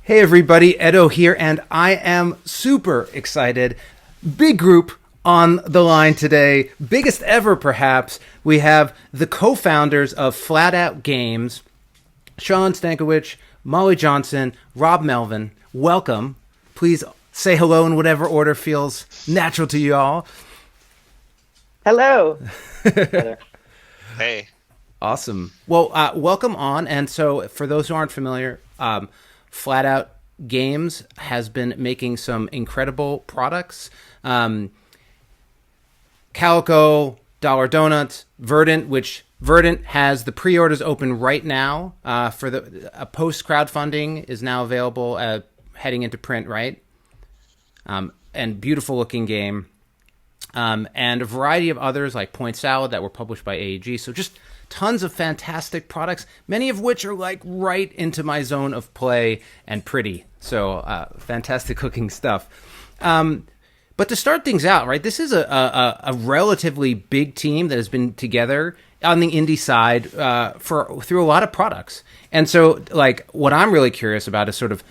Hey everybody, Edo here, and I am super excited. Big group on the line today, biggest ever perhaps. We have the co-founders of Flatout Games, Shawn Stankewich, Molly Johnson, Rob Melvin. Welcome. Please say hello in whatever order feels natural to you all. Hello. Hey. Awesome. Well, welcome on. And so for those who aren't familiar, Flatout Games has been making some incredible products. Calico, Dollar Donuts, Verdant, which Verdant has the pre-orders open right now for the post crowdfunding is now available heading into print, right? And beautiful looking game. And a variety of others like Point Salad that were published by AEG. So just tons of fantastic products, many of which are like right into my zone of play and pretty. So fantastic looking stuff. But to start things out, right, this is a relatively big team that has been together on the indie side through a lot of products. And so like what I'm really curious about is sort of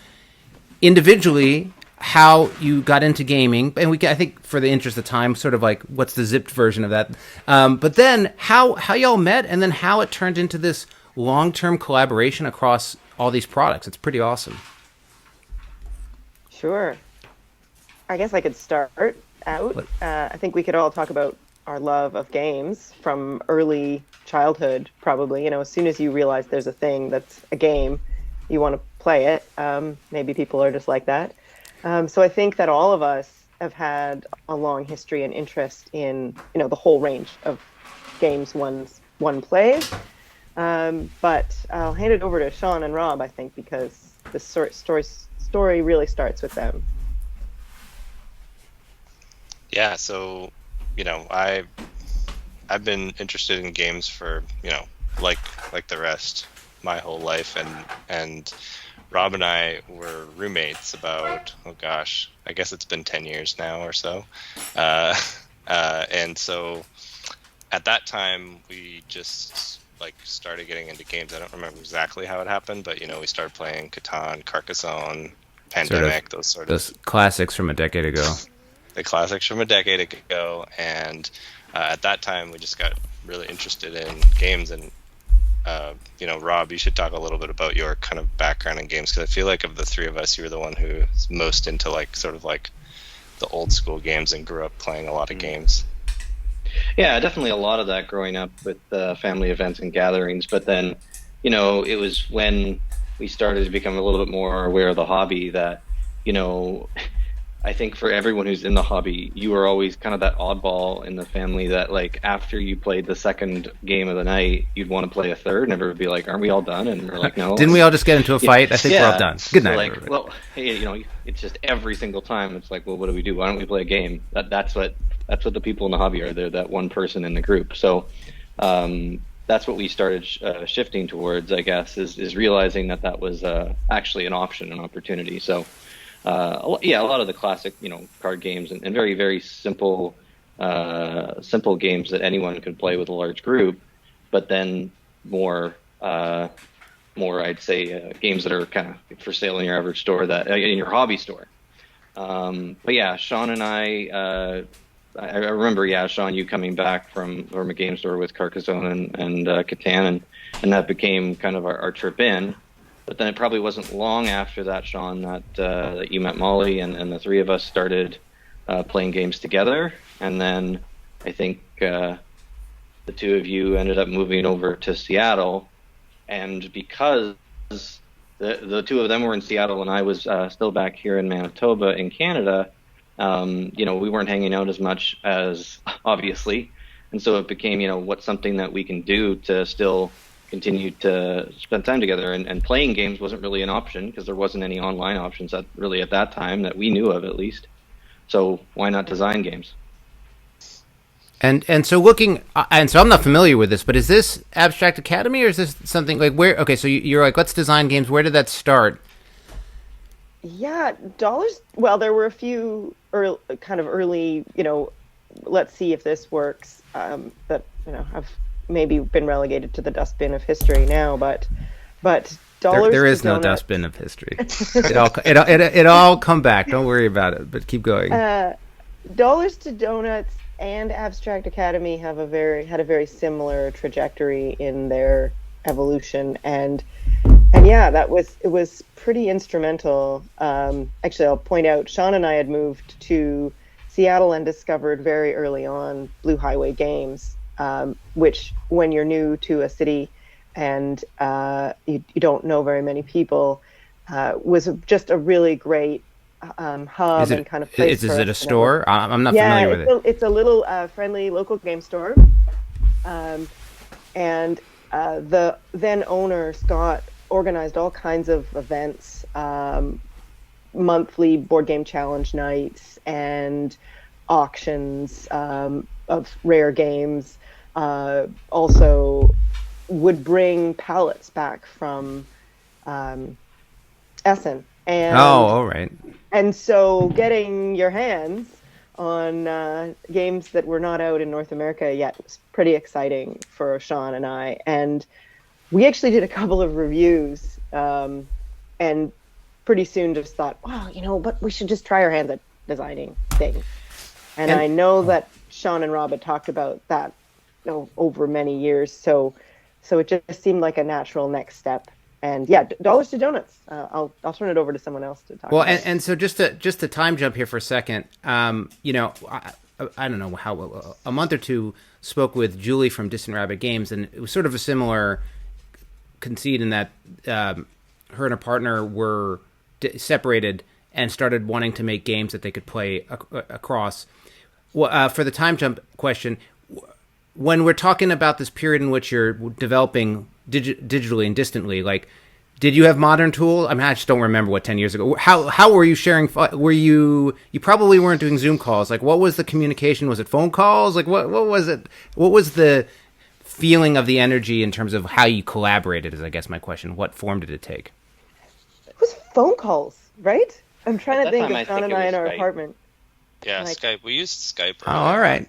individually how you got into gaming, and I think for the interest of time, sort of like what's the zipped version of that. But then how y'all met, and then how it turned into this long-term collaboration across all these products. It's pretty awesome. Sure. I guess I could start out. I think we could all talk about our love of games from early childhood, probably. You know, as soon as you realize there's a thing that's a game, you want to play it. Maybe people are just like that. So I think that all of us have had a long history and interest in, the whole range of games one plays. But I'll hand it over to Shawn and Rob, I think, because the story really starts with them. Yeah, so, I've been interested in games for, like the rest, my whole life, and Rob and I were roommates about, I guess it's been 10 years now or so. And so at that time, we just started getting into games. I don't remember exactly how it happened, but, we started playing Catan, Carcassonne, Pandemic, those classics from a decade ago. The classics from a decade ago. And at that time, we just got really interested in games. And Rob, you should talk a little bit about your kind of background in games, because I feel like of the three of us, you were the one who's most into the old school games and grew up playing a lot of games. Yeah, definitely a lot of that growing up with family events and gatherings. But then, it was when we started to become a little bit more aware of the hobby that, I think for everyone who's in the hobby, you were always kind of that oddball in the family that, after you played the second game of the night, you'd want to play a third, and everyone would be like, aren't we all done? And we're like, no. Didn't we all just get into a fight? I think we're all done. Good night. So well, hey, it's just every single time, it's like, well, what do we do? Why don't we play a game? That's what the people in the hobby are. They're that one person in the group. So that's what we started shifting towards, I guess, is realizing that was actually an option, an opportunity. So a lot of the classic, card games and very, very simple games that anyone could play with a large group, but then more, I'd say, games that are kind of for sale in your average store, that in your hobby store. But yeah, Shawn and I remember, Shawn, you coming back from a game store with Carcassonne and Catan, and that became kind of our trip in. But then it probably wasn't long after that, Shawn, that you met Molly, and the three of us started playing games together. And then I think the two of you ended up moving over to Seattle. And because the two of them were in Seattle and I was still back here in Manitoba in Canada, we weren't hanging out as much as obviously. And so it became, what's something that we can do to still continue to spend time together, and playing games wasn't really an option because there wasn't any online options at that time that we knew of, at least. So why not design games? And so I'm not familiar with this, but is this Abstract Academy, or is this something like where? Okay, so you're like, let's design games. Where did that start? Yeah, dollars. Well, there were a few early, let's see if this works. That have maybe been relegated to the dustbin of history now, but There is no dustbin of history. It all come back. Don't worry about it. But keep going. Dollars to Donuts and Abstract Academy had a very similar trajectory in their evolution, and yeah, it was pretty instrumental. Actually, I'll point out, Shawn and I had moved to Seattle and discovered very early on Blue Highway Games, which, when you're new to a city and you don't know very many people, was just a really great hub and kind of place. Is it a store? I'm not familiar with it. It's a little friendly local game store. And the then owner, Scott, organized all kinds of events, monthly board game challenge nights and auctions of rare games. Also would bring pallets back from Essen. And, all right. And so getting your hands on games that were not out in North America yet was pretty exciting for Shawn and I. And we actually did a couple of reviews, and pretty soon just thought, wow, but we should just try our hands at designing things. And I know that Shawn and Rob had talked about that over many years, so it just seemed like a natural next step. And yeah, Dollars to Donuts. I'll turn it over to someone else to talk. Well, and so just to time jump here for a second. I don't know how, a month or two, spoke with Julie from Distant Rabbit Games, and it was sort of a similar conceit in that her and her partner were separated and started wanting to make games that they could play across. Well, for the time jump question, when we're talking about this period in which you're developing digitally and distantly, like, did you have modern tools? I mean, I just don't remember what 10 years ago. How were you sharing? Were you probably weren't doing Zoom calls? Like, what was the communication? Was it phone calls? Like, what was it? What was the feeling of the energy in terms of how you collaborated? Is, I guess, my question. What form did it take? It was phone calls, right? I'm trying to think of Shawn and I in our apartment. Yeah, Skype. We used Skype. Oh, all right.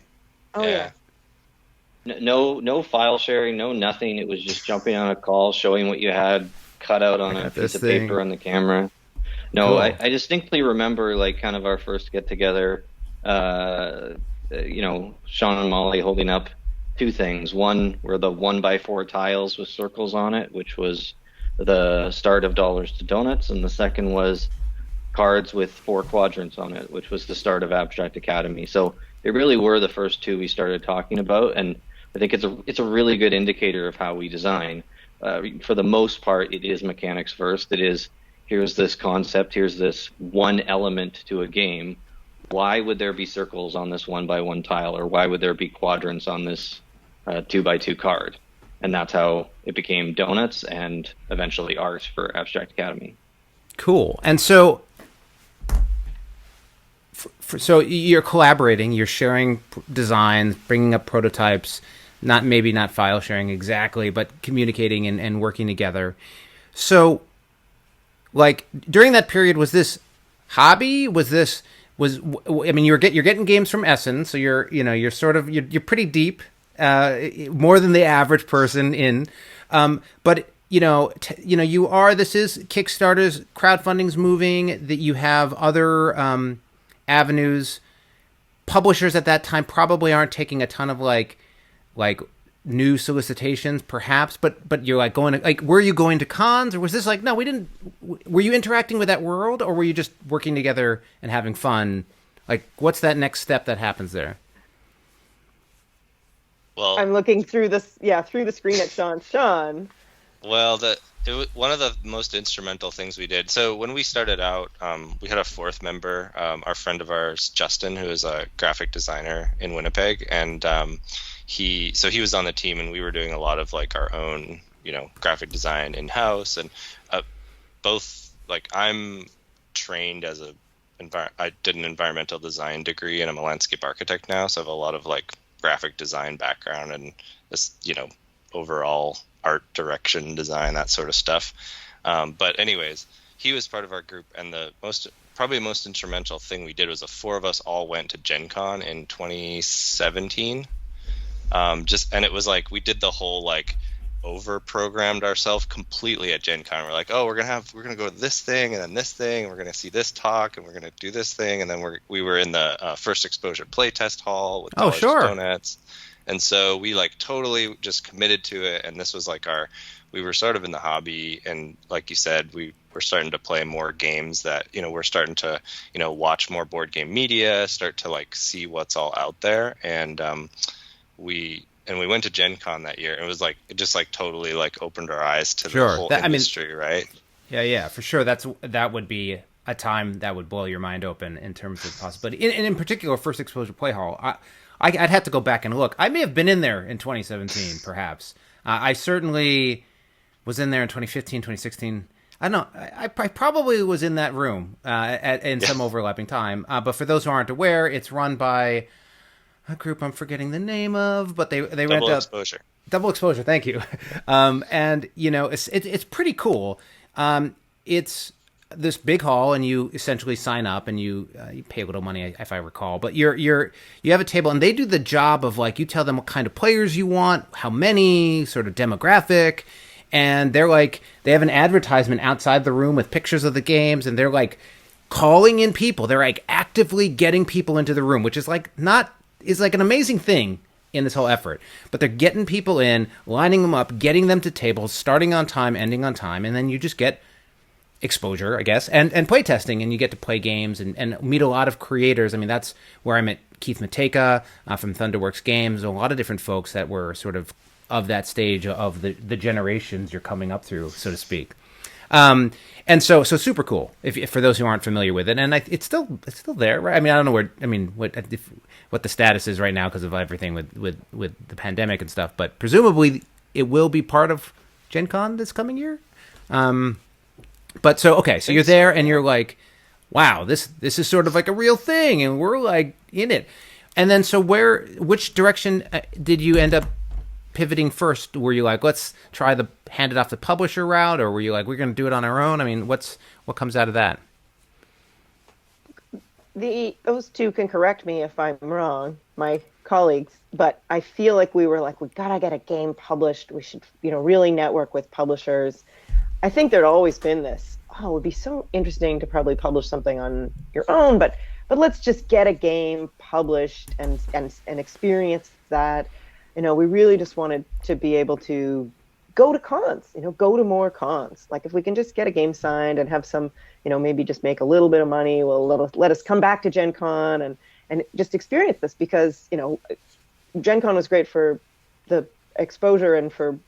Oh, yeah. No file sharing, no nothing. It was just jumping on a call, showing what you had cut out on a piece of paper on the camera. No, cool. I distinctly remember, like, kind of our first get together. Shawn and Molly holding up two things. One were the 1x4 tiles with circles on it, which was the start of Dollars to Donuts, and the second was cards with 4 quadrants on it, which was the start of Abstract Academy. So they really were the first two we started talking about, and I think it's a really good indicator of how we design. For the most part, it is mechanics first. It is, here's this concept, here's this one element to a game. Why would there be circles on this 1x1 tile, or why would there be quadrants on this 2x2 card? And that's how it became Donuts and eventually art for Abstract Academy. Cool. And so you're collaborating, you're sharing designs, bringing up prototypes, maybe not file sharing exactly, but communicating and working together. So, like, during that period, was this hobby? You're getting games from Essen, so you're pretty deep, more than the average person in, but this is Kickstarter's, crowdfunding's moving, that you have other avenues. Publishers at that time probably aren't taking a ton of like new solicitations, perhaps, but you're like going to, like, were you going to cons, or was this like, no, we didn't? Were you interacting with that world, or were you just working together and having fun? Like, what's that next step that happens there? Well, I'm looking through the screen at Shawn. Well, one of the most instrumental things we did. So when we started out, we had a fourth member, our friend of ours, Justin, who is a graphic designer in Winnipeg, and he was on the team, and we were doing a lot of, like, our own, graphic design in house, and both, like, I'm trained as I did an environmental design degree, and I'm a landscape architect now, so I have a lot of, like, graphic design background and this, overall art direction, design, that sort of stuff. But anyways, he was part of our group, and the most instrumental thing we did was the four of us all went to Gen Con in 2017. And it was like, we did the whole, like, over programmed ourselves completely at Gen Con. We're like, oh, we're gonna go to this thing and then this thing, and we're gonna see this talk and we're gonna do this thing, and then we were in the first exposure playtest hall with Dollars to Donuts, and so we like totally just committed to it. And this was like we were sort of in the hobby, and like you said, we were starting to play more games that, we're starting to, watch more board game media, start to like see what's all out there. And we went to Gen Con that year. It was like, it just like totally like opened our eyes to the whole industry, right? Yeah, for sure. That would be a time that would blow your mind open in terms of possibility. And in particular, First Exposure Play Hall, I'd have to go back and look. I may have been in there in 2017, perhaps. I certainly was in there in 2015, 2016. I don't know. I probably was in that room in some overlapping time. But for those who aren't aware, it's run by a group I'm forgetting the name of, but they rent out Double Exposure. Thank you. And it's pretty cool. It's this big hall, and you essentially sign up, and you pay a little money, if I recall. But you have a table, and they do the job of like, you tell them what kind of players you want, how many, sort of demographic. And they're like, they have an advertisement outside the room with pictures of the games, and they're like calling in people. They're like actively getting people into the room, which is like an amazing thing in this whole effort. But they're getting people in, lining them up, getting them to tables, starting on time, ending on time, and then you just get exposure, I guess, and playtesting, and you get to play games and meet a lot of creators. I mean, that's where I met Keith Matejka from Thunderworks Games, a lot of different folks that were sort of that stage of the generations you're coming up through, so to speak. And so super cool if for those who aren't familiar with it. And it's still there, right? I mean, I don't know what the status is right now because of everything with the pandemic and stuff, but presumably it will be part of Gen Con this coming year. But so you're there and you're like, wow, this is sort of like a real thing, and we're like in it. And then so which direction did you end up pivoting first? Were you like, let's try the hand it off the publisher route, or were you like, we're going to do it on our own? I mean, what comes out of that? Those two can correct me if I'm wrong, my colleagues, but I feel like we were like, we gotta get a game published. We should, really network with publishers. I think there'd always been this, it would be so interesting to probably publish something on your own, but let's just get a game published and experience that. We really just wanted to be able to go to cons, go to more cons. Like if we can just get a game signed and have some, maybe just make a little bit of money, let us come back to Gen Con and just experience this, because, Gen Con was great for the exposure and for,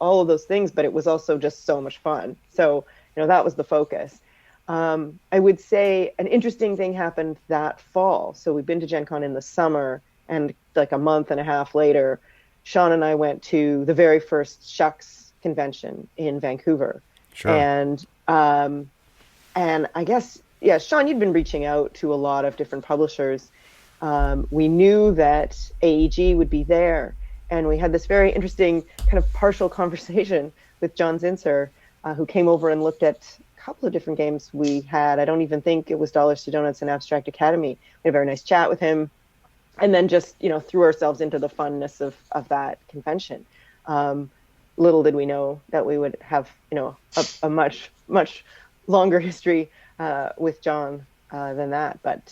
all of those things, but it was also just so much fun. So, that was the focus. I would say an interesting thing happened that fall. So we've been to Gen Con in the summer, and like a month and a half later, Shawn and I went to the very first Shucks convention in Vancouver. Sure. And I guess, Shawn, you'd been reaching out to a lot of different publishers. We knew that AEG would be there, and we had this very interesting kind of partial conversation with John Zinsser, who came over and looked at a couple of different games we had. I don't even think it was Dollars to Donuts and Abstract Academy. We had a very nice chat with him. And then just, threw ourselves into the funness of that convention. Little did we know that we would have, a much, much longer history with John than that. But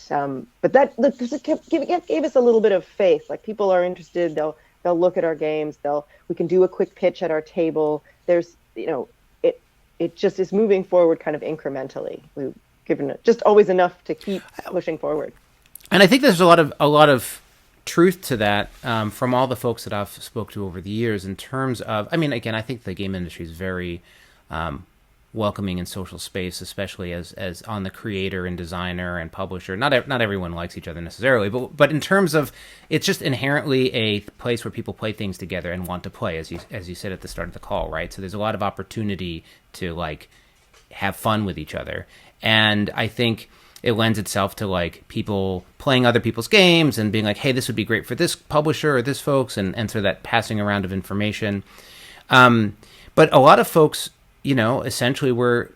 that gave us a little bit of faith. Like, people are interested. They'll look at our games. We can do a quick pitch at our table. There's, it just is moving forward kind of incrementally. We've given it just always enough to keep pushing forward. And I think there's a lot of truth to that from all the folks that I've spoke to over the years in terms of, I mean, again, I think the game industry is very welcoming in social space, especially as on the creator and designer and publisher. Not everyone likes each other necessarily, but in terms of, it's just inherently a place where people play things together and want to play, as you said at the start of the call, right? So there's a lot of opportunity to like have fun with each other, and I think it lends itself to like people playing other people's games and being like, hey, this would be great for this publisher or this folks, and so that passing around of information. But a lot of folks, essentially were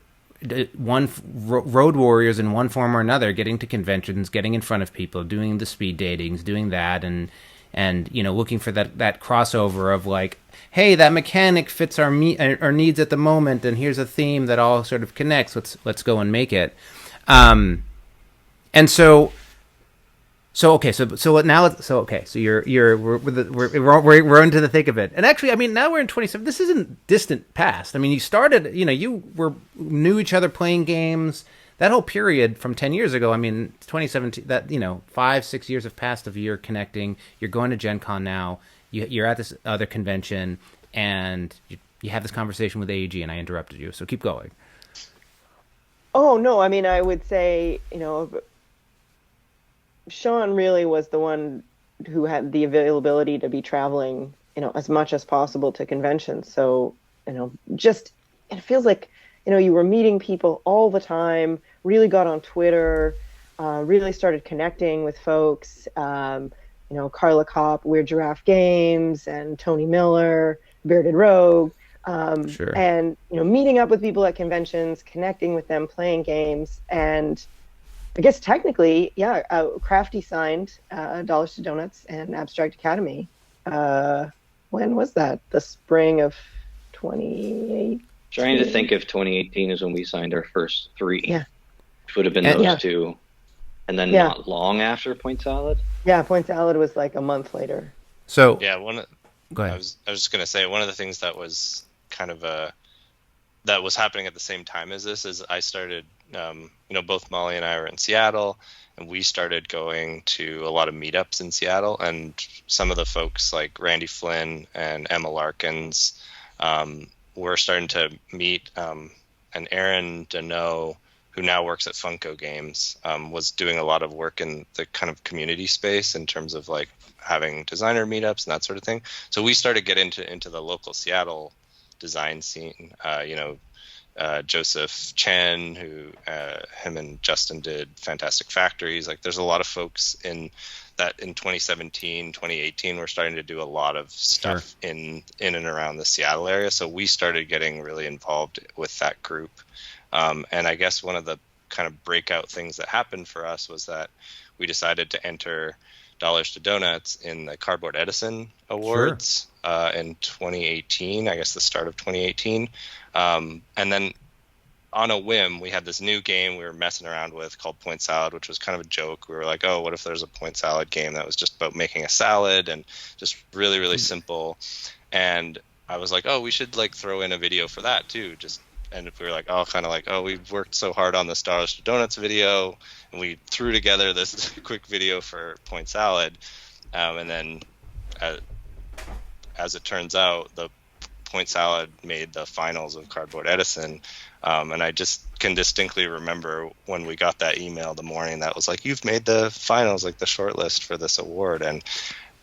road warriors in one form or another, getting to conventions, getting in front of people, doing the speed datings, doing that, and looking for that crossover of like, hey, that mechanic fits our needs at the moment, and here's a theme that all sort of connects. Let's go and make it. And so okay, so we're into the thick of it. And actually, I mean, now we're in 27. This isn't distant past. I mean, you started, you knew each other playing games. That whole period from 10 years ago, I mean, 2017, that, 5-6 years have passed of you're connecting. You're going to Gen Con now. You're at this other convention, and you have this conversation with AEG, and I interrupted you. So keep going. Oh, no, I mean, I would say, Shawn really was the one who had the availability to be traveling, as much as possible to conventions. So, just, it feels like, you were meeting people all the time, really got on Twitter, really started connecting with folks, Carla Kopp, Weird Giraffe Games, and Tony Miller, Bearded Rogue, Sure. And, meeting up with people at conventions, connecting with them, playing games, and I guess technically, yeah, Crafty signed Dollars to Donuts and Abstract Academy. When was that? The spring of 2018? Trying to think if 2018 is when we signed our first 3. Yeah. Which would have been those 2. And then not long after Point Salad? Yeah, Point Salad was like a month later. So yeah, go ahead. I was just gonna say, one of the things that was kind of that was happening at the same time as this is I started, both Molly and I were in Seattle, and we started going to a lot of meetups in Seattle, and some of the folks like Randy Flynn and Emma Larkins were starting to meet, and Aaron Deneau, who now works at Funko Games, was doing a lot of work in the kind of community space in terms of like having designer meetups and that sort of thing. So we started getting into the local Seattle design scene. Joseph Chen, who him and Justin did Fantastic Factories. Like, there's a lot of folks in 2017, 2018, we're starting to do a lot of stuff in and around the Seattle area. So we started getting really involved with that group. And I guess one of the kind of breakout things that happened for us was that we decided to enter Dollars to Donuts in the Cardboard Edison Awards in 2018, I guess the start of 2018. And then on a whim, we had this new game we were messing around with called Point Salad, which was kind of a joke. We were like, oh, what if there's a point salad game that was just about making a salad and just really, really simple. And I was like, oh, we should like throw in a video for that too. And we were like, we've worked so hard on this Dollars to Donuts video, and we threw together this quick video for Point Salad. And then as it turns out, the Point Salad made the finals of Cardboard Edison. And I just can distinctly remember when we got that email the morning that was like, you've made the finals, like the shortlist for this award. And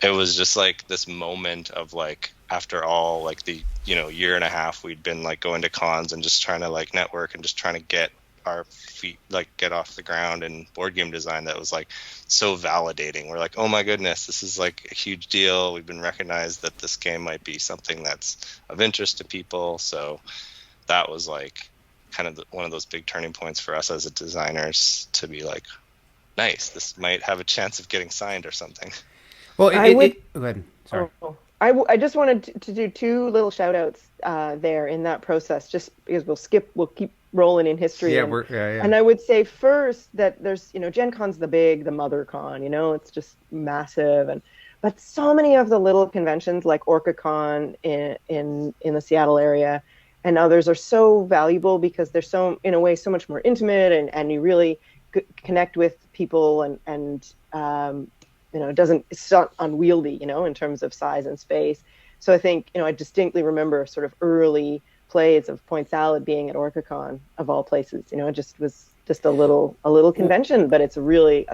it was just like this moment of like, after all, like the, year and a half we'd been like going to cons and just trying to like network and just trying to get our feet, like get off the ground in board game design, that was like so validating. We're like, oh my goodness, this is like a huge deal. We've been recognized that this game might be something that's of interest to people. So that was like kind of one of those big turning points for us as designers to be like, nice, this might have a chance of getting signed or something. Well, go ahead. Sorry. I just wanted to do 2 little shout outs there in that process, just because we'll keep rolling in history. And I would say first that there's, Gen Con's the mother con, it's just massive. But so many of the little conventions like OrcaCon in the Seattle area and others are so valuable because they're so, in a way, so much more intimate and you really connect with people and it's not unwieldy, in terms of size and space. So I think, I distinctly remember sort of early plays of Point Salad being at OrcaCon of all places. It just was just a little convention, but it's really,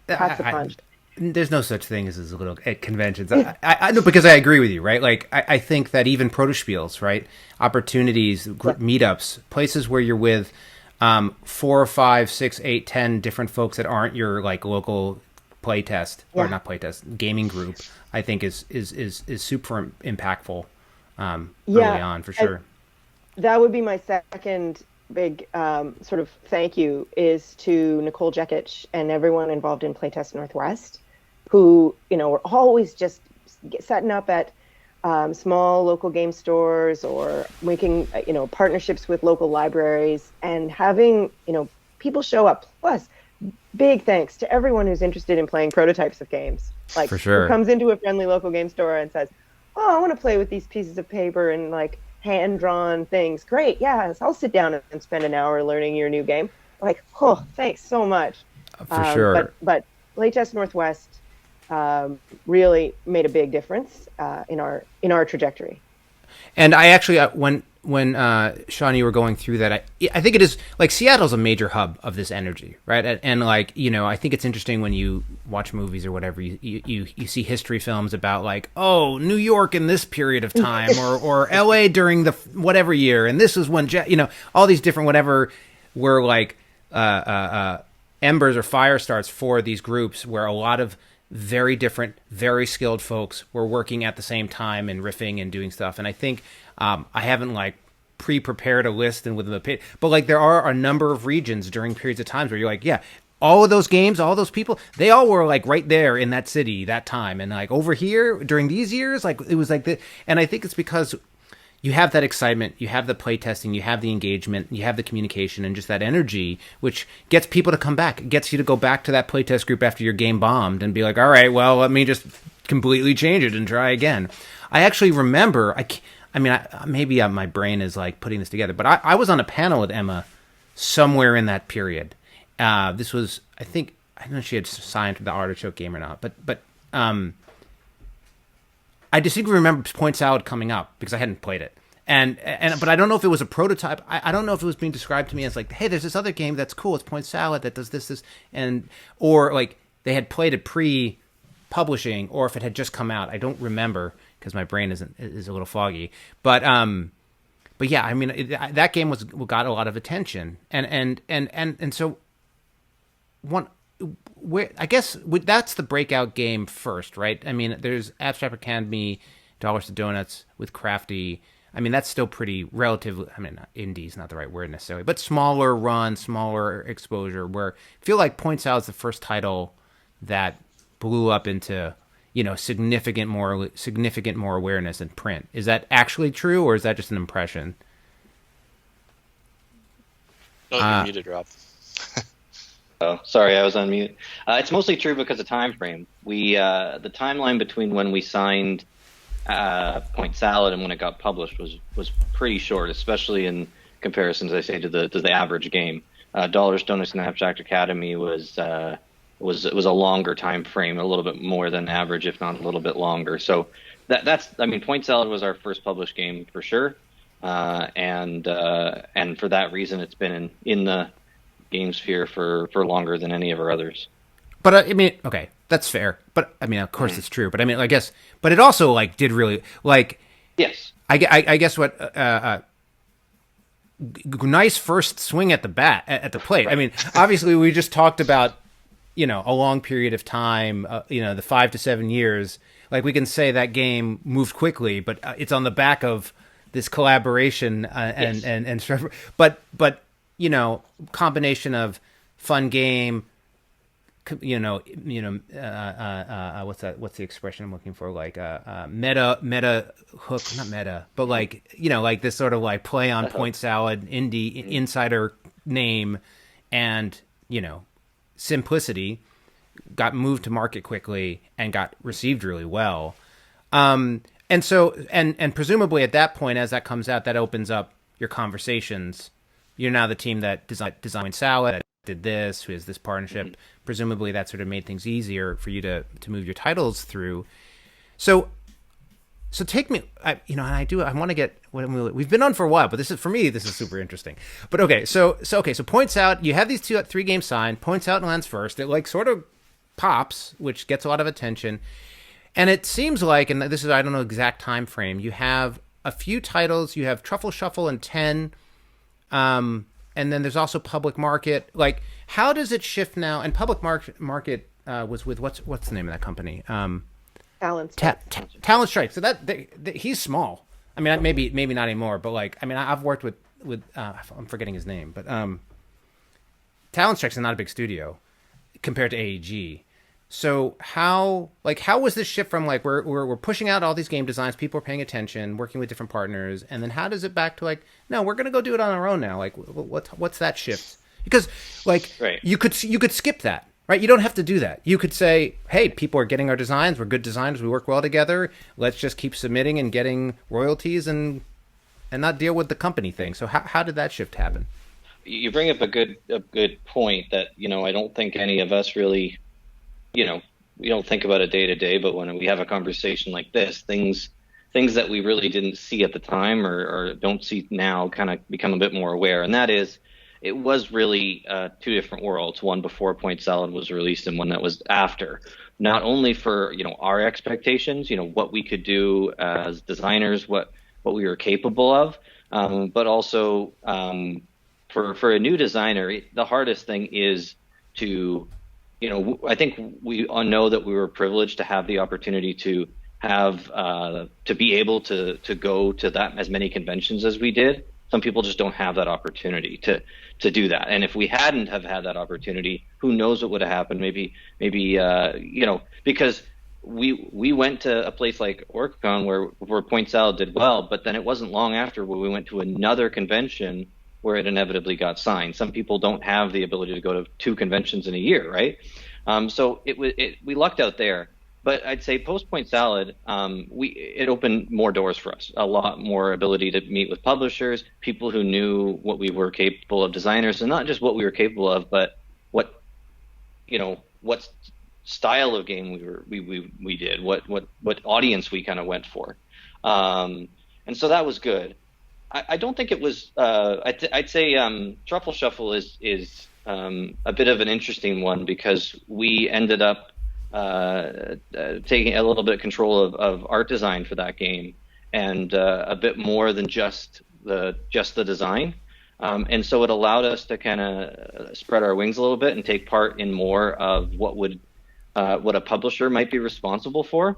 packs a punch. There's no such thing as a little at conventions. I know, because I agree with you, right? Like, I think that even protospiels, right? Opportunities, meetups, places where you're with 4, 5, 6, 8, 10 different folks that aren't your like local playtest or not playtest gaming group, I think is super impactful early on for sure. That would be my second big sort of thank you is to Nicole Jekic and everyone involved in Playtest Northwest, who were always just setting up at small local game stores or making, partnerships with local libraries and having, people show up. Plus, big thanks to everyone who's interested in playing prototypes of games. Like, For sure. who comes into a friendly local game store and says, "Oh, I want to play with these pieces of paper and like hand-drawn things." Great, yes, I'll sit down and spend an hour learning your new game. Like, oh, thanks so much. For sure. But Playtest Northwest really made a big difference in our trajectory. And I actually, when Shawn, you were going through that, I think it is like Seattle's a major hub of this energy, right? And like, I think it's interesting when you watch movies or whatever, you see history films about like, oh, New York in this period of time, or LA during the whatever year, and this is when all these different whatever were like embers or fire starts for these groups where a lot of very different, very skilled folks were working at the same time and riffing and doing stuff. And I think I haven't like pre-prepared a list and with the page, but like there are a number of regions during periods of times where you're like, yeah, all of those games, all those people, they all were like right there in that city, that time. And like over here during these years, like it was like the, and I think it's because you have that excitement, you have the playtesting, you have the engagement, you have the communication, and just that energy, which gets people to come back. It gets you to go back to that playtest group after your game bombed and be like, all right, well, let me just completely change it and try again. I actually remember, maybe my brain is like putting this together, but I was on a panel with Emma somewhere in that period. This was, I don't know if she had signed the Artichoke game or not, but I distinctly remember Point Salad coming up because I hadn't played it. But I don't know if it was a prototype. I don't know if it was being described to me as like, hey, there's this other game that's cool. It's Point Salad that does this, or like they had played it pre-publishing, or if it had just come out. I don't remember because my brain is a little foggy. But yeah, I mean that game got a lot of attention, and so one. I guess that's the breakout game first, right? I mean, there's Abstract Academy, Dollars to Donuts with Crafty. I mean, that's still pretty relatively, indie is not the right word necessarily, but smaller run, smaller exposure, where I feel like Point Salad's the first title that blew up into, significant more awareness in print. Is that actually true, or is that just an impression? Oh, you're muted, Rob. Oh, sorry, I was on mute. It's mostly true because of time frame. The timeline between when we signed Point Salad and when it got published was pretty short, especially in comparison, as I say, to the average game. Dollars, Donuts, and Abstract Academy was a longer time frame, a little bit more than average, if not a little bit longer. So Point Salad was our first published game for sure, and for that reason, it's been in the game sphere for longer than any of our others. But okay, that's fair. But of course it's true. But I guess, but it also like did really like. Yes. I guess what nice first swing at the bat at the plate. Obviously we just talked about a long period of time. The 5 to 7 years. Like we can say that game moved quickly, but it's on the back of this collaboration and but. Combination of fun game, what's the expression I'm looking for? Like meta hook, not meta, but like this sort of like play on Point Salad indie insider name, and simplicity got moved to market quickly and got received really well. And so and presumably at that point, as that comes out, that opens up your conversations. You're now the team that designed Salad, that did this, who has this partnership. Mm-hmm. Presumably that sort of made things easier for you to move your titles through. So take me, I want to get, we've been on for a while, but this is super interesting. But okay, so Point Salad, you have these 3 games signed. Point Salad lands first. It like sort of pops, which gets a lot of attention. And it seems like, and this is, I don't know exact time frame, you have a few titles. You have Truffle Shuffle and 10. And then there's also Public Market. Like, how does it shift now? And Public Market was with what's the name of that company? Talent Strike. Talent Strike. So he's small. Maybe not anymore. But like, I've worked with I'm forgetting his name, but Talent Strike's not a big studio compared to AEG. So how was this shift from like we're pushing out all these game designs, people are paying attention, working with different partners, and then how does it back to like, no, we're gonna go do it on our own now? Like what's that shift? Because like Right. you could skip that, right? You don't have to do that. You could say, hey, people are getting our designs, we're good designers, we work well together. Let's just keep submitting and getting royalties and not deal with the company thing. So how did that shift happen? You bring up a good point that, I don't think any of us really, we don't think about it day to day, but when we have a conversation like this, things that we really didn't see at the time or don't see now kind of become a bit more aware. And that is, it was really two different worlds, one before Point Salad was released and one that was after. Not only for, our expectations, what we could do as designers, what we were capable of, but also for a new designer, the hardest thing is to, I think we all know that we were privileged to have the opportunity to have to be able to go to that as many conventions as we did. Some people just don't have that opportunity to do that. And if we hadn't have had that opportunity, who knows what would have happened? Maybe because we went to a place like OrcaCon where Point Salad did well, but then it wasn't long after where we went to another convention where it inevitably got signed. Some people don't have the ability to go to 2 conventions in a year, right? So we lucked out there. But I'd say post Point Salad, it opened more doors for us, a lot more ability to meet with publishers, people who knew what we were capable of, designers, and not just what we were capable of, but what style of game we did, what audience we kind of went for, and so that was good. I don't think it was. I'd say Truffle Shuffle is a bit of an interesting one because we ended up taking a little bit of control of art design for that game, and a bit more than just the design. And so it allowed us to kind of spread our wings a little bit and take part in more of what a publisher might be responsible for.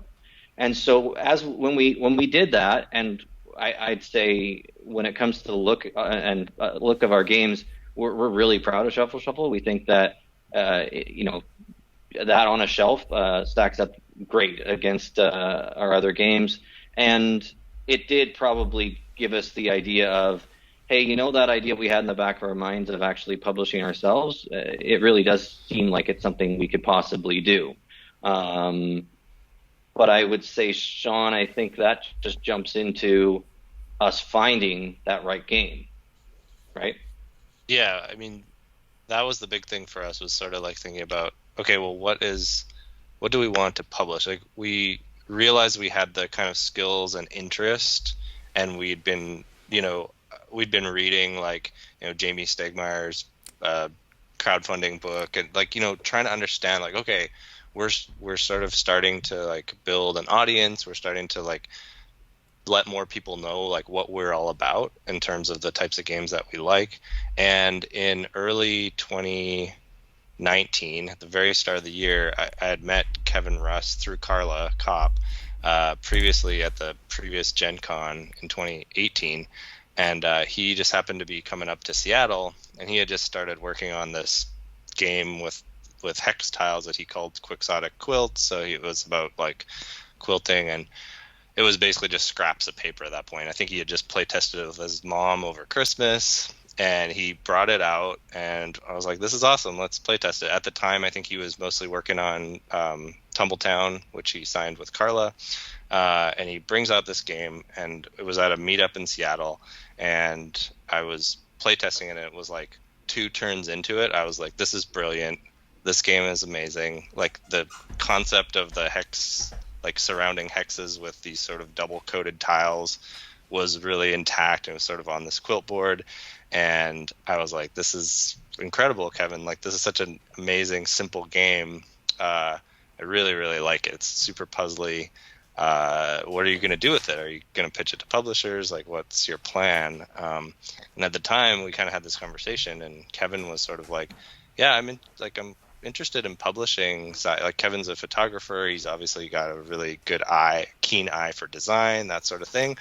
And so when we did that, and I'd say when it comes to the look of our games, we're really proud of Shuffle Shuffle. We think that that on a shelf stacks up great against our other games, and it did probably give us the idea of, hey, that idea we had in the back of our minds of actually publishing ourselves, it really does seem like it's something we could possibly do. But I would say, Shawn, I think that just jumps into us finding that right game, right? Yeah, I mean, that was the big thing for us, was sort of like thinking about, okay, well, what do we want to publish? Like, we realized we had the kind of skills and interest, and we'd been reading like, Jamie Stegmaier's crowdfunding book, and like, trying to understand like, okay, we're sort of starting to like build an audience. We're starting to like let more people know like what we're all about in terms of the types of games that we like. And in early 2019, at the very start of the year, I had met Kevin Russ through Carla Kopp previously at the previous Gen Con in 2018. And he just happened to be coming up to Seattle, and he had just started working on this game with hex tiles that he called Quixotic Quilts. So it was about like quilting, and it was basically just scraps of paper at that point. I think he had just play tested it with his mom over Christmas, and he brought it out, and I was like, this is awesome, let's play test it. At the time, I think he was mostly working on Tumbletown, which he signed with Carla, and he brings out this game, and it was at a meetup in Seattle, and I was playtesting it, and it was like 2 turns into it, I was like, this is brilliant, this game is amazing. Like, the concept of the hex, like surrounding hexes with these sort of double coated tiles, was really intact. It was sort of on this quilt board, and I was like, this is incredible, Kevin, like this is such an amazing, simple game. I really, really like it. It's super puzzly. What are you going to do with it? Are you going to pitch it to publishers? Like, what's your plan? And at the time, we kind of had this conversation, and Kevin was sort of like, yeah, I'm interested in publishing. Like, Kevin's a photographer. He's obviously got a really good keen eye for design, that sort of thing.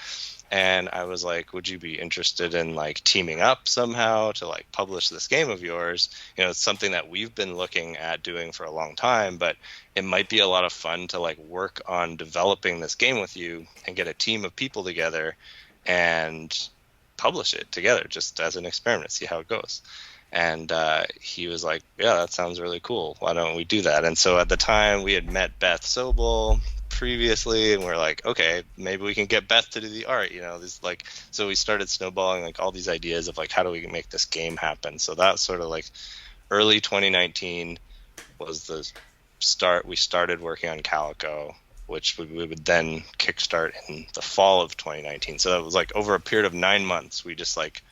And I was like, would you be interested in like teaming up somehow to like publish this game of yours? You know, it's something that we've been looking at doing for a long time, but it might be a lot of fun to like work on developing this game with you and get a team of people together and publish it together just as an experiment, see how it goes. And he was like, yeah, that sounds really cool. Why don't we do that? And so at the time we had met Beth Sobel previously, and we're like, okay, maybe we can get Beth to do the art, you know, this like, so we started snowballing like all these ideas of like, how do we make this game happen? So that was sort of like early 2019 was the start. We started working on Calico, which we would then kickstart in the fall of 2019. So that was like over a period of 9 months, we just like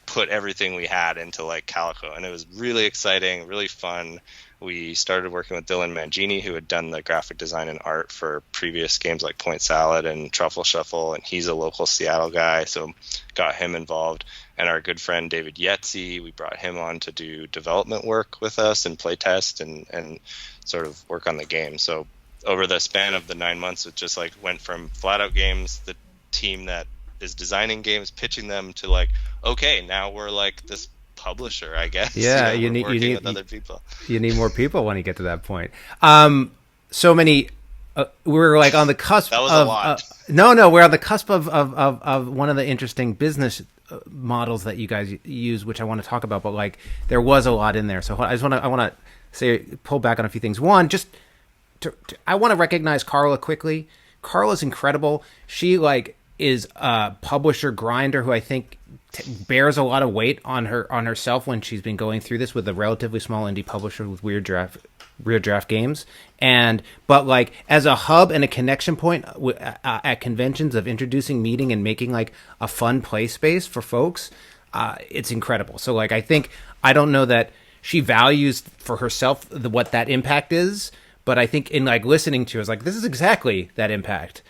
put everything we had into like Calico, and it was really exciting, really fun. We started working with Dylan Mangini, who had done the graphic design and art for previous games like Point Salad and Truffle Shuffle, and he's a local Seattle guy, so got him involved. And our good friend David Yetzi, we brought him on to do development work with us and play test and sort of work on the game. So over the span of the 9 months, it just like went from Flatout Games, the team that is designing games, pitching them, to like, okay, now we're like this publisher, I guess. Yeah, you need with other people. You need more people when you get to that point. So many. We're like on the cusp. That was of, a lot. No, we're on the cusp of one of the interesting business models that you guys use, which I want to talk about. But like, there was a lot in there, so I want to say pull back on a few things. One, just I want to recognize Carla quickly. Carla's incredible. She like is a publisher grinder who I think bears a lot of weight on herself when she's been going through this with a relatively small indie publisher with Weird Draft Games, but like as a hub and a connection point at conventions of introducing, meeting, and making like a fun play space for folks, it's incredible. So like I don't know that she values for herself what that impact is, but I think in like listening to her, it's like this is exactly that impact.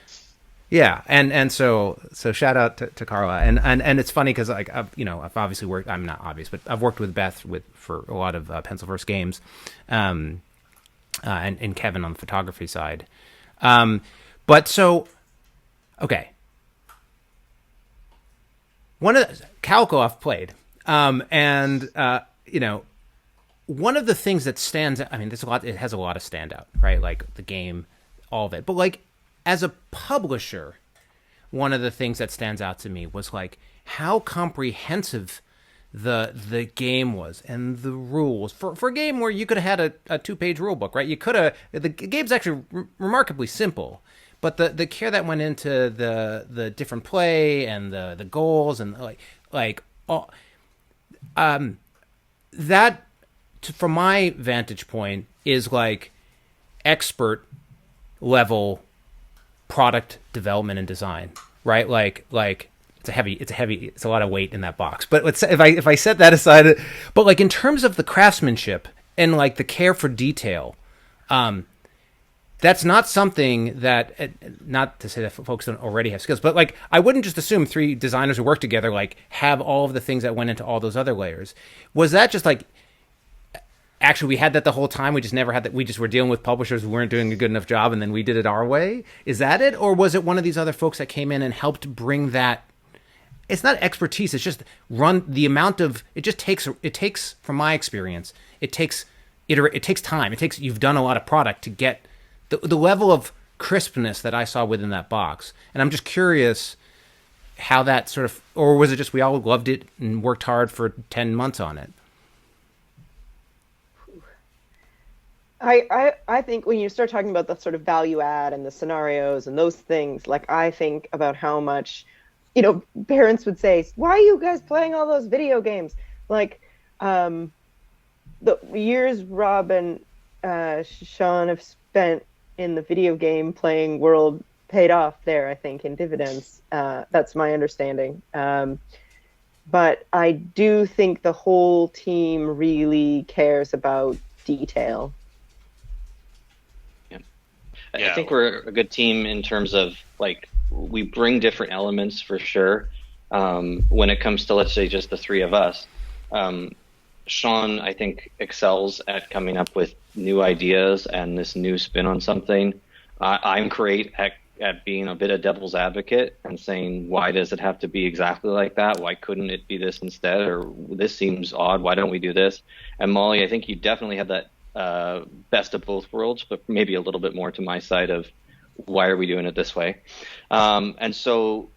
Yeah, and so shout out to Carla, and it's funny because like I've obviously worked. I'm not obvious, but I've worked with Beth for a lot of Pencilverse games, and Kevin on the photography side, but so okay. One of the, Calico I've played, and one of the things that stands. I mean, there's a lot. It has a lot of standout, right? Like the game, all of it, but like. As a publisher, one of the things that stands out to me was like how comprehensive the game was and the rules for a game where you could have had a 2-page rule book, right? You could have the game's actually remarkably simple, but the care that went into the different play and the goals and that from my vantage point is like expert level product development and design, right? Like it's a lot of weight in that box. But if I set that aside, but like in terms of the craftsmanship and like the care for detail, that's not something that, not to say that folks don't already have skills, but like I wouldn't just assume 3 designers who work together like have all of the things that went into all those other layers. Was that just like, actually, we had that the whole time. We just never had that. We just were dealing with publishers who weren't doing a good enough job, and then we did it our way. Is that it, or was it one of these other folks that came in and helped bring that? It's not expertise. It's just run the amount of. It just takes. It takes, from my experience, it takes time. You've done a lot of product to get the level of crispness that I saw within that box, and I'm just curious how that sort of, or was it just we all loved it and worked hard for 10 months on it? I think when you start talking about the sort of value add and the scenarios and those things, like I think about how much, parents would say, why are you guys playing all those video games? Like the years Rob and Shawn have spent in the video game playing world paid off there, I think, in dividends. That's my understanding. But I do think the whole team really cares about detail. Yeah. I think we're a good team in terms of like we bring different elements for sure. When it comes to, let's say, just the 3 of us, Shawn, I think, excels at coming up with new ideas and this new spin on something. I'm great at at being a bit of devil's advocate and saying, why does it have to be exactly like that? Why couldn't it be this instead? Or this seems odd. Why don't we do this? And Molly, I think you definitely have that best of both worlds, but maybe a little bit more to my side of why are we doing it this way? And so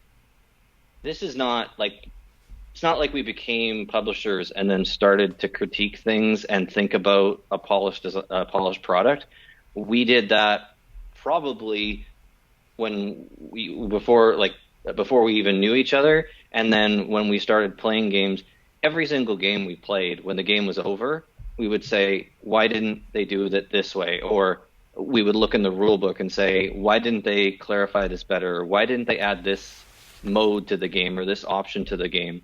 this is not like, it's not like we became publishers and then started to critique things and think about a polished product. We did that probably before we even knew each other. And then when we started playing games, every single game we played, when the game was over, we would say, why didn't they do it this way? Or we would look in the rule book and say, why didn't they clarify this better? Or why didn't they add this mode to the game or this option to the game?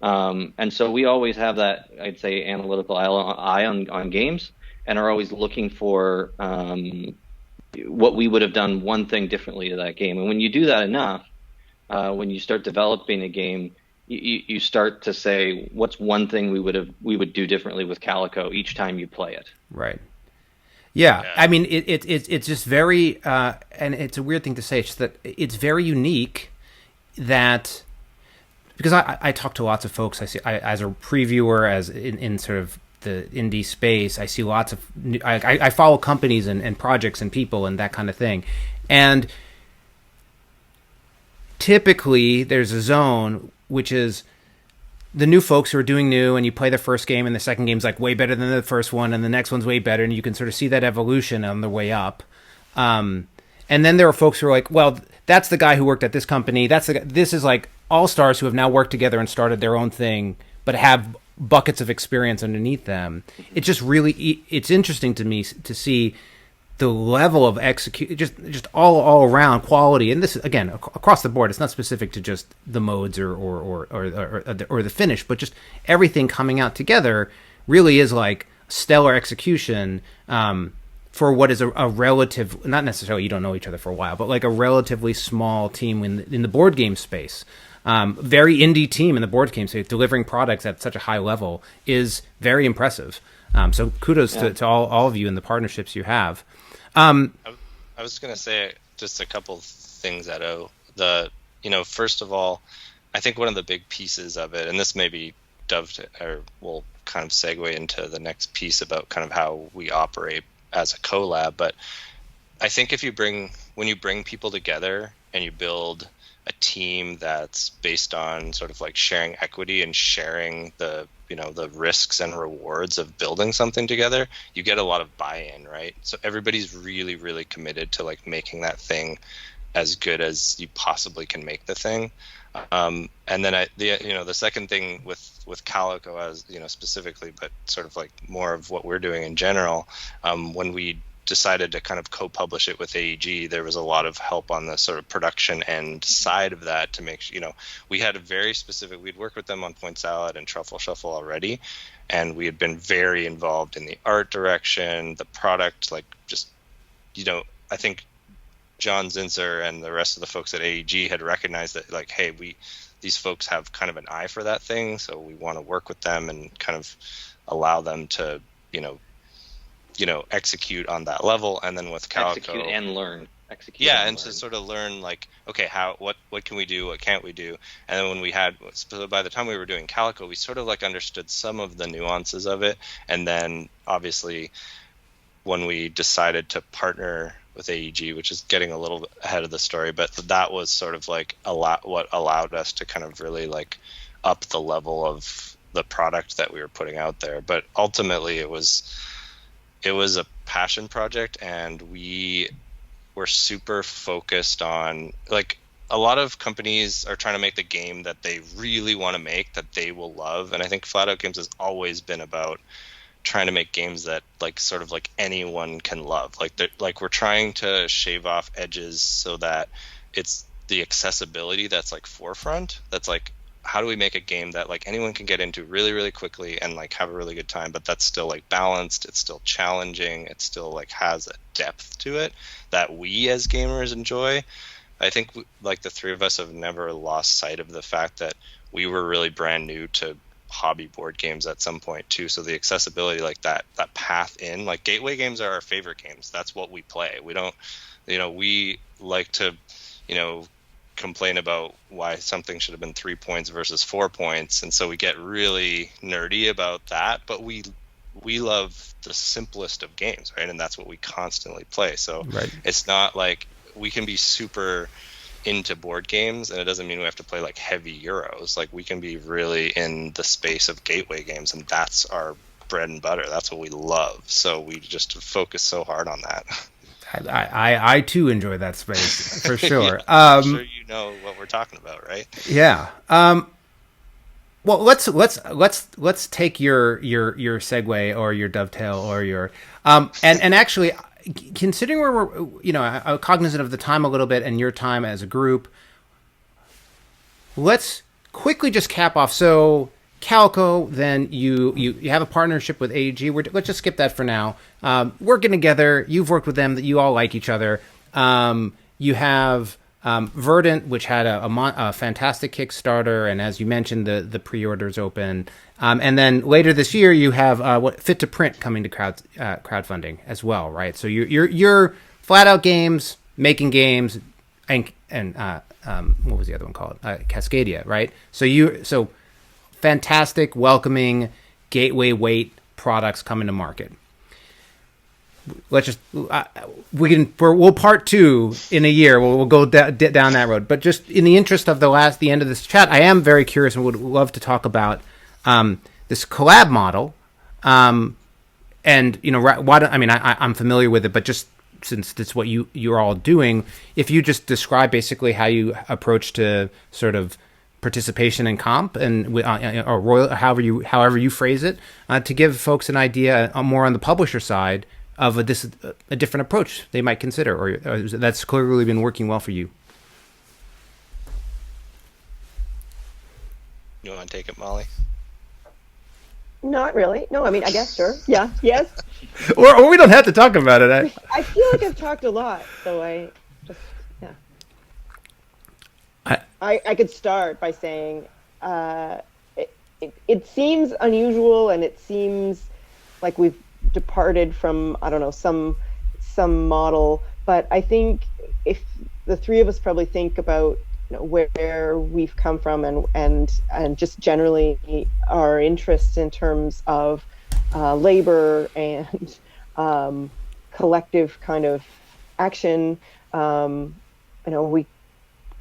And so we always have that, I'd say, analytical eye on games, and are always looking for what we would have done one thing differently to that game. And when you do that enough, when you start developing a game, you start to say, what's one thing we would do differently with Calico each time you play it? Right. Yeah. I mean, it's just very, and it's a weird thing to say, it's just that it's very unique that, because I talk to lots of folks, as a previewer, as in sort of the indie space, I see lots of, I follow companies and projects and people and that kind of thing. And typically there's a zone which is the new folks who are doing new, and you play the first game and the second game's like way better than the first one and the next one's way better, and you can sort of see that evolution on the way up. And then there are folks who are like, well, that's the guy who worked at this company. This is like all-stars who have now worked together and started their own thing, but have buckets of experience underneath them. It's just really, it's interesting to me to see the level of execute, just all around quality. And this, again, across the board, it's not specific to just the modes or the finish, but just everything coming out together really is like stellar execution. For what is a relative, not necessarily you don't know each other for a while, but like a relatively small team in the board game space. Very indie team in the board game space, delivering products at such a high level is very impressive. So kudos to all of you and the partnerships you have. I was going to say just a couple things, Edo. First of all, I think one of the big pieces of it, and this maybe will kind of segue into the next piece about kind of how we operate as a collab, but I think when you bring people together and you build a team that's based on sort of like sharing equity and sharing the risks and rewards of building something together, you get a lot of buy-in, right? So everybody's really, really committed to like making that thing as good as you possibly can make the thing. And then the second thing with Calico, as specifically, but sort of like more of what we're doing in general, when we decided to kind of co-publish it with AEG, there was a lot of help on the sort of production end side of that to make sure, we had a very specific, we'd worked with them on Point Salad and Truffle Shuffle already, and we had been very involved in the art direction, the product, like just, I think John Zinser and the rest of the folks at AEG had recognized that, like, hey, these folks have kind of an eye for that thing, so we want to work with them and kind of allow them to, execute on that level. And then with Calico, execute and learn. To sort of learn, like, okay, what can we do, what can't we do? And then by the time we were doing Calico, we sort of like understood some of the nuances of it. And then obviously when we decided to partner with AEG, which is getting a little ahead of the story, but that was sort of like what allowed us to kind of really like up the level of the product that we were putting out there. But ultimately it was a passion project, and we were super focused on, like, a lot of companies are trying to make the game that they really want to make, that they will love. And I think Flatout Games has always been about trying to make games that like sort of like anyone can love. Like we're trying to shave off edges so that it's the accessibility that's like forefront. That's like, how do we make a game that like anyone can get into really, really quickly and like have a really good time, but that's still like balanced, it's still challenging, it still like has a depth to it that we as gamers enjoy. I think like the three of us have never lost sight of the fact that we were really brand new to hobby board games at some point too. So the accessibility, like that path in, like gateway games are our favorite games. That's what we play. We don't, we like to complain about why something should have been 3 points versus 4 points, and so we get really nerdy about that. But we love the simplest of games, right? And that's what we constantly play. So It's not like we can be super into board games, and it doesn't mean we have to play like heavy Euros. Like, we can be really in the space of gateway games, and that's our bread and butter. That's what we love. So we just focus so hard on that. I too enjoy that space for sure. I'm sure you know what we're talking about, right? Yeah. Well, let's take your segue or your dovetail or your and actually, considering where we're, I'm cognizant of the time a little bit and your time as a group, let's quickly just cap off. So Calico, then you have a partnership with AEG. Let's just skip that for now. Working together, you've worked with them, that you all like each other. You have Verdant, which had a fantastic Kickstarter, and as you mentioned, the pre-orders open. And then later this year, you have Fit to Print coming to crowdfunding as well, right? So you're Flatout Games, making games, and what was the other one called? Cascadia, right? So fantastic, welcoming, gateway weight products coming to market. Let's just we'll part two in a year. We'll go down that road. But just in the interest of the end of this chat, I am very curious and would love to talk about this collab model. And why don't I'm familiar with it, but just since that's what you're all doing, if you just describe basically how you approach to sort of participation in comp and or royal, however you phrase it, to give folks an idea more on the publisher side of a different approach they might consider, or that's clearly been working well for you. You want to take it, Molly? Not really. No, I guess, sure. Yeah, yes. or we don't have to talk about it. I feel like I've talked a lot, so I just, yeah. I could start by saying it seems unusual, and it seems like we've departed from, I don't know, some model, but I think if the three of us probably think about where we've come from and just generally our interests in terms of labor and collective kind of action, there are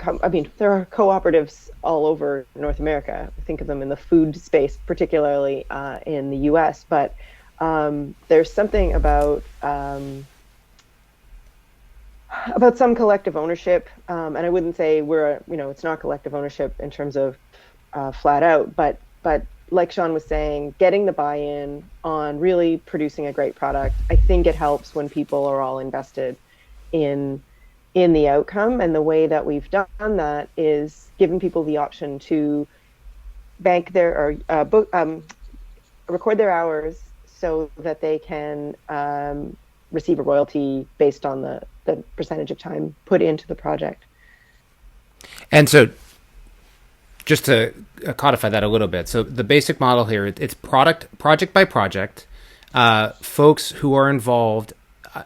cooperatives all over North America. I think of them in the food space, particularly in the US, but there's something about some collective ownership, and I wouldn't say it's not collective ownership in terms of flat out, but like Shawn was saying, getting the buy-in on really producing a great product. I think it helps when people are all invested in the outcome, and the way that we've done that is giving people the option to bank their or record their hours so that they can receive a royalty based on the percentage of time put into the project. And so just to codify that a little bit, so the basic model here, it's project by project. Folks who are involved,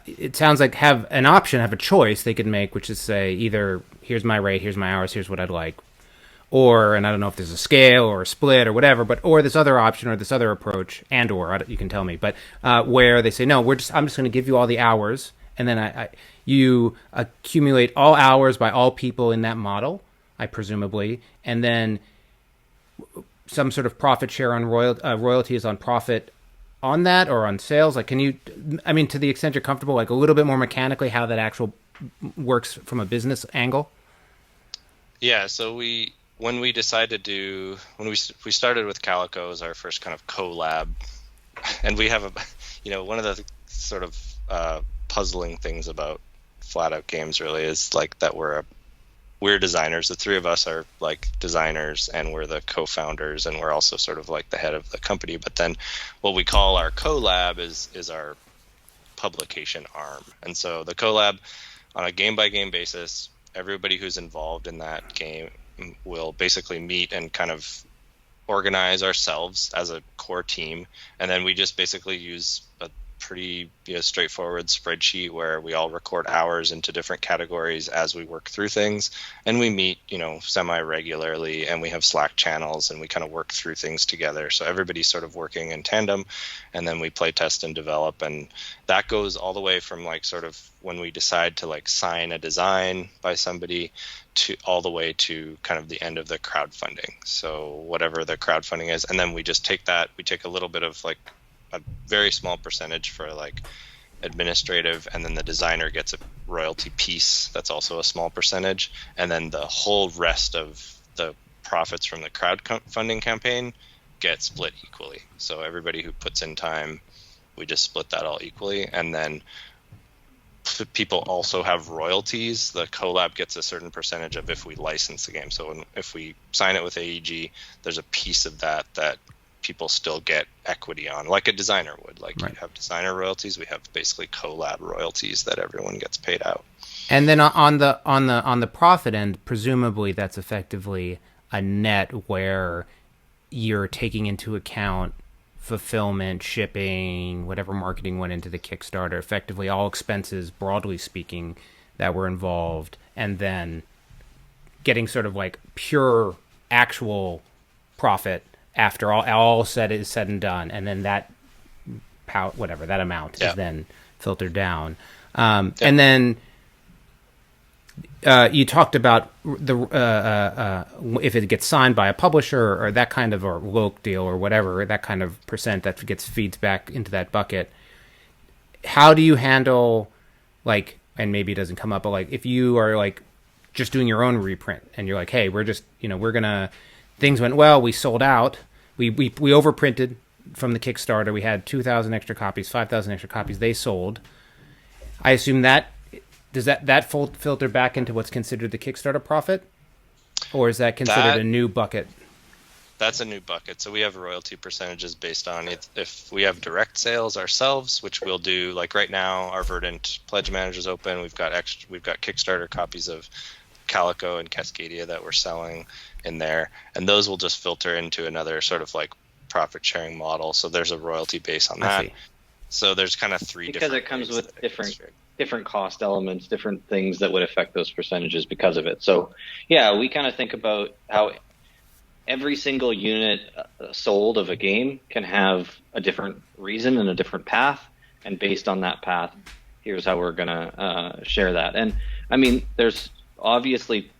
it sounds like have a choice they could make, which is say either here's my rate, here's my hours, here's what I'd like, or, and I don't know if there's a scale or a split or whatever, or this other option or this other approach, you can tell me, but where they say, no, I'm just going to give you all the hours, and then you accumulate all hours by all people in that model, presumably, and then some sort of profit share on royalties on profit on that or on sales. Like, can you, to the extent you're comfortable, like a little bit more mechanically how that actual works from a business angle? Yeah, so when we decided we started with Calico as our first kind of collab, and we have one of the sort of puzzling things about Flatout Games really is like that we're designers. The three of us are like designers, and we're the co-founders, and we're also sort of like the head of the company. But then what we call our collab is our publication arm. And so the collab, on a game by game basis, everybody who's involved in that game will basically meet and kind of organize ourselves as a core team, and then we just basically use pretty straightforward spreadsheet where we all record hours into different categories as we work through things, and we meet semi-regularly, and we have Slack channels, and we kind of work through things together, so everybody's sort of working in tandem, and then we play test and develop, and that goes all the way from like sort of when we decide to like sign a design by somebody to all the way to kind of the end of the crowdfunding, so whatever the crowdfunding is, and then we just take a little bit of like a very small percentage for like administrative, and then the designer gets a royalty piece that's also a small percentage, and then the whole rest of the profits from the crowdfunding campaign get split equally. So everybody who puts in time, we just split that all equally, and then people also have royalties. The collab gets a certain percentage of if we license the game. So if we sign it with AEG, there's a piece of that people still get equity on, like a designer would. Like right. You have designer royalties, we have basically collab royalties that everyone gets paid out. And then on the profit end, presumably that's effectively a net where you're taking into account fulfillment, shipping, whatever marketing went into the Kickstarter, effectively all expenses, broadly speaking, that were involved, and then getting sort of like pure actual profit after all is said and done, and then that that amount is then filtered down. And then you talked about the if it gets signed by a publisher or that kind of, or Loke deal or whatever, that kind of percent that feeds back into that bucket. How do you handle, like, and maybe it doesn't come up, but like if you are like just doing your own reprint and you're like, hey, we're just we're gonna, things went well, we sold out, we overprinted from the Kickstarter, we had 2,000 extra copies, 5,000 extra copies, they sold. I assume that. Does that filter back into what's considered the Kickstarter profit? Or is that considered a new bucket? That's a new bucket. So we have royalty percentages based on if we have direct sales ourselves, which we'll do. Like right now, our Verdant Pledge Manager is open. We've got Kickstarter copies of Calico and Cascadia that we're selling in there. And those will just filter into another sort of like profit sharing model. So there's a royalty base on that. So there's kind of three different. Because it comes with different cost elements, different things that would affect those percentages because of it. So yeah, we kind of think about how every single unit sold of a game can have a different reason and a different path, and based on that path, here's how we're gonna share that. And I mean, there's obviously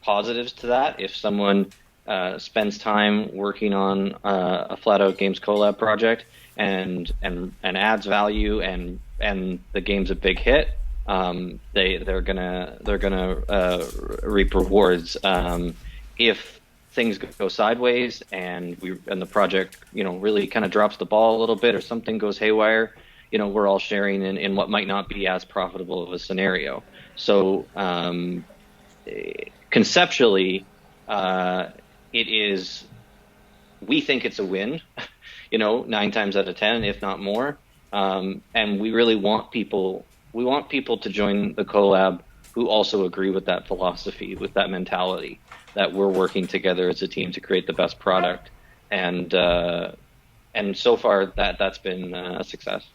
positives to that. If someone spends time working on a Flatout Games collab project and adds value and the game's a big hit, they're gonna reap rewards. If things go sideways and the project really kind of drops the ball a little bit, or something goes haywire, we're all sharing in what might not be as profitable of a scenario. So conceptually, we think it's a win, 9 times out of 10, if not more. And we really want people to join the collab who also agree with that philosophy, with that mentality, that we're working together as a team to create the best product. And so far that's been a success.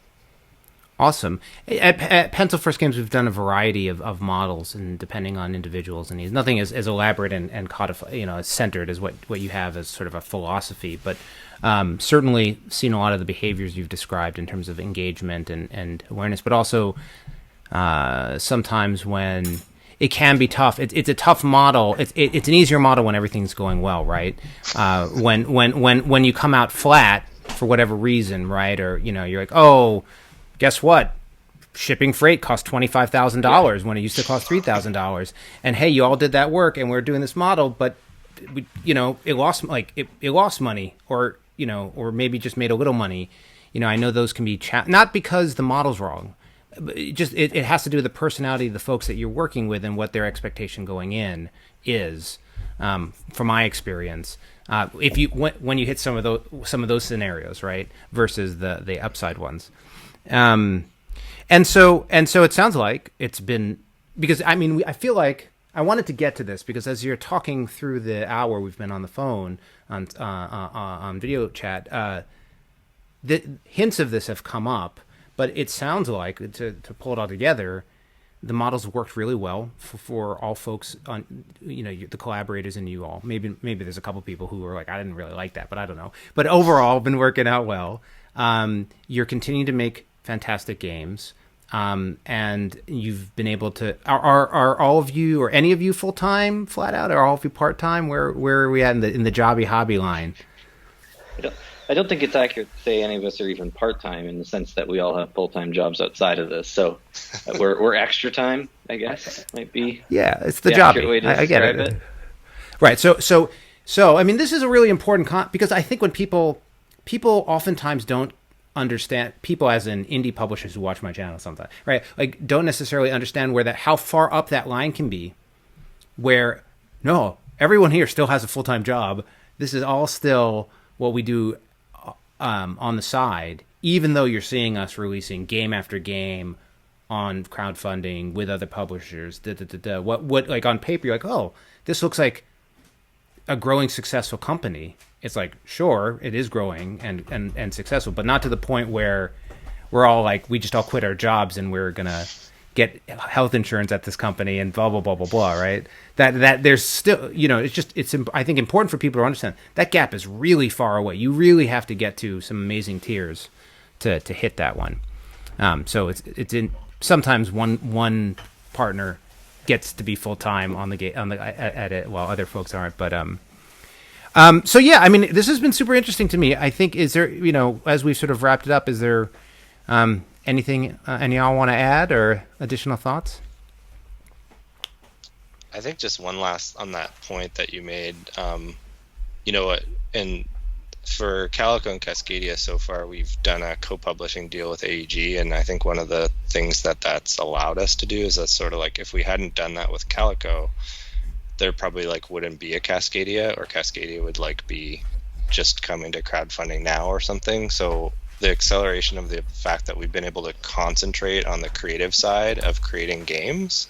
Awesome. At Pencil First Games, we've done a variety of models, and depending on individuals' and needs, nothing as elaborate and codified, as centered as what you have as sort of a philosophy, but certainly seen a lot of the behaviors you've described in terms of engagement and awareness, but also sometimes when it can be tough. It's a tough model. It's an easier model when everything's going well, right? When you come out flat for whatever reason, right? Or you're like, oh, guess what? Shipping freight cost $25,000 when it used to cost $3,000. And hey, you all did that work, and we're doing this model, but it lost money, or or maybe just made a little money. I know those can be not because the model's wrong, but it has to do with the personality of the folks that you're working with and what their expectation going in is. From my experience, if when you hit some of those scenarios, right, versus the upside ones. And so it sounds like it's been, because I feel like I wanted to get to this because as you're talking through the hour we've been on the phone on video chat, the hints of this have come up, but it sounds like, to pull it all together, the models worked really well for all folks on, the collaborators and you all. Maybe there's a couple people who were like, I didn't really like that, but I don't know. But overall, been working out well. You're continuing to make fantastic games, and you've been able to. Are all of you or any of you full time, flat out, or all of you part time? Where are we at in the jobby hobby line? I don't think it's accurate to say any of us are even part-time in the sense that we all have full-time jobs outside of this. So we're extra time, I guess, might be. Yeah, it's the jobby. I get it. Right. So I mean, this is a really important because I think when people oftentimes don't understand, people as in indie publishers who watch my channel sometimes, right? Like, don't necessarily understand how far up that line can be, where no, everyone here still has a full-time job. This is all still what we do on the side, even though you're seeing us releasing game after game on crowdfunding with other publishers. What like on paper you're like, oh, this looks like a growing successful company. It's like, sure, it is growing and successful, but not to the point where we're all like, we just all quit our jobs and we're gonna get health insurance at this company and blah blah blah blah blah, right? That there's still, it's I think important for people to understand that gap is really far away. You really have to get to some amazing tiers to hit that one. So it's in sometimes one partner gets to be full time on at it while other folks aren't. But so yeah, I mean, this has been super interesting to me. I think, is there, as we've sort of wrapped it up, is there anything any of y'all want to add or additional thoughts? I think just one last on that point that you made. And for Calico and Cascadia so far, we've done a co-publishing deal with AEG, and I think one of the things that's allowed us to do is that sort of like, if we hadn't done that with Calico, there probably like wouldn't be a Cascadia, or Cascadia would like be just coming to crowdfunding now or something. So the acceleration of the fact that we've been able to concentrate on the creative side of creating games,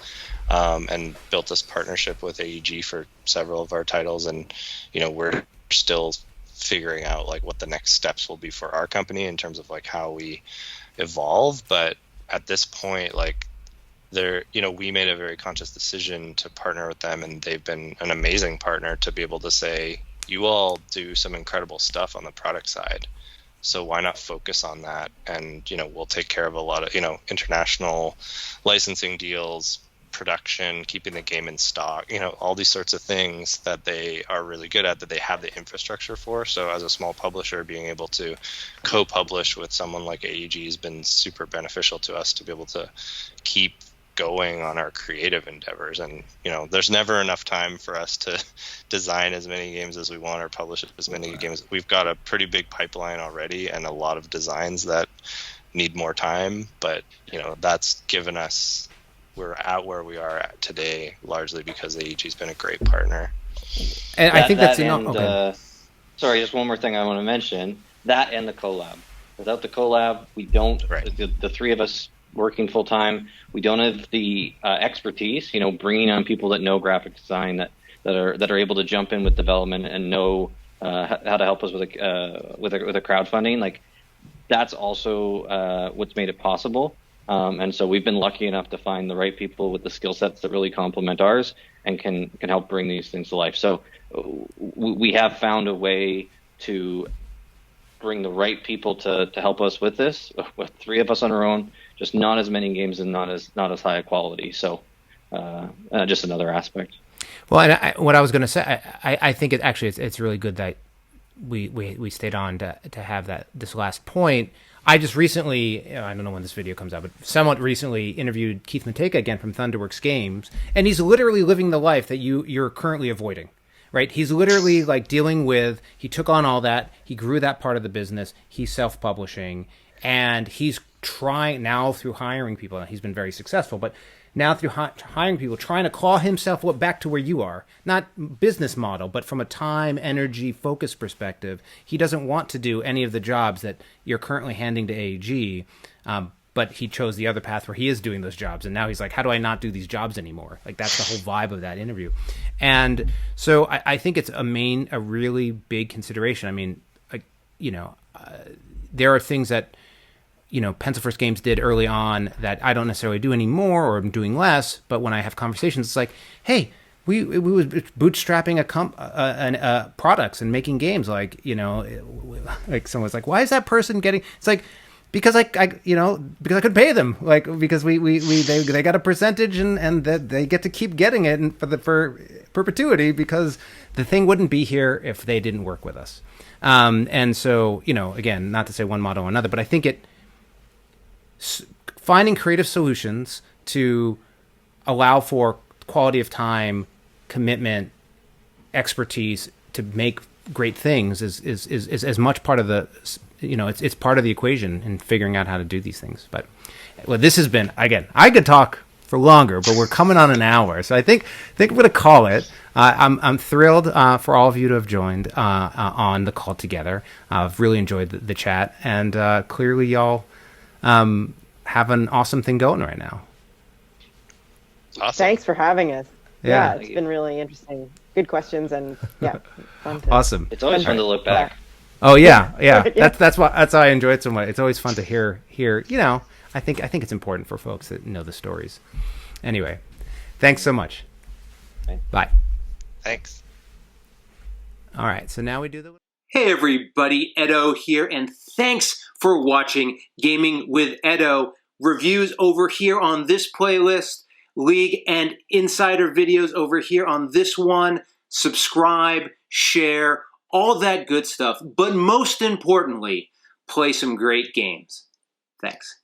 and built this partnership with AEG for several of our titles, and we're still figuring out like what the next steps will be for our company in terms of like how we evolve. But at this point, like, we made a very conscious decision to partner with them, and they've been an amazing partner to be able to say, you all do some incredible stuff on the product side, so why not focus on that? And we'll take care of a lot of international licensing deals, production, keeping the game in stock, all these sorts of things that they are really good at, that they have the infrastructure for. So as a small publisher, being able to co-publish with someone like AEG has been super beneficial to us to be able to keep going on our creative endeavors. And there's never enough time for us to design as many games as we want or publish as many games. We've got a pretty big pipeline already and a lot of designs that need more time, but that's given us, we're at where we are at today largely because AEG's been a great partner. And I think that's sorry, just one more thing I want to mention, that and the collab. Without the collab, we don't, right. The three of us working full time, we don't have the expertise, bringing on people that know graphic design, that are able to jump in with development and know how to help us with a crowdfunding. Like, that's also what's made it possible. And so we've been lucky enough to find the right people with the skill sets that really complement ours and can help bring these things to life. So we have found a way to bring the right people to help us with this. With three of us on our own, just not as many games and not as high a quality. So just another aspect. Well, and what I was going to say, I think it's really good that we stayed on to have this last point. I just recently, I don't know when this video comes out, but somewhat recently interviewed Keith Mateka again from Thunderworks Games, and he's literally living the life that you're currently avoiding, right? He's literally like dealing with, he took on all that, he grew that part of the business, he's self-publishing, and he's trying now through hiring people, and he's been very successful, but now through hiring people, trying to claw himself back to where you are. Not business model, but from a time, energy, focus perspective. He doesn't want to do any of the jobs that you're currently handing to AEG, but he chose the other path where he is doing those jobs. And now he's like, how do I not do these jobs anymore? Like, that's the whole vibe of that interview. And so I think it's a really big consideration. I mean, there are things that, Pencil First Games did early on that I don't necessarily do anymore, or I'm doing less. But when I have conversations, it's like, hey, we was bootstrapping products and making games. Like, like someone's like, why is that person getting? It's like, because I because I could pay them, like, because they got a percentage and that they get to keep getting it and for perpetuity, because the thing wouldn't be here if they didn't work with us. And so, again, not to say one model or another, but I think finding creative solutions to allow for quality of time, commitment, expertise to make great things is as much part of the, it's part of the equation in figuring out how to do these things. But this has been, again, I could talk for longer, but we're coming on an hour, so I think we're going to call it. I'm thrilled for all of you to have joined on the call together. I've really enjoyed the chat, and clearly y'all have an awesome thing going right now. Awesome. Thanks for having us. Yeah. It's been really interesting. Good questions, and fun to Awesome. It's always fun to look back. Oh yeah. Yeah. That's why I enjoy it so much. It's always fun to hear. I think it's important for folks that know the stories. Anyway, thanks so much. Bye. Thanks. All right, so now we do the... Hey everybody, Edo here, and thanks for watching Gaming with Edo. Reviews over here on this playlist, League and Insider videos over here on this one. Subscribe, share, all that good stuff. But most importantly, play some great games. Thanks.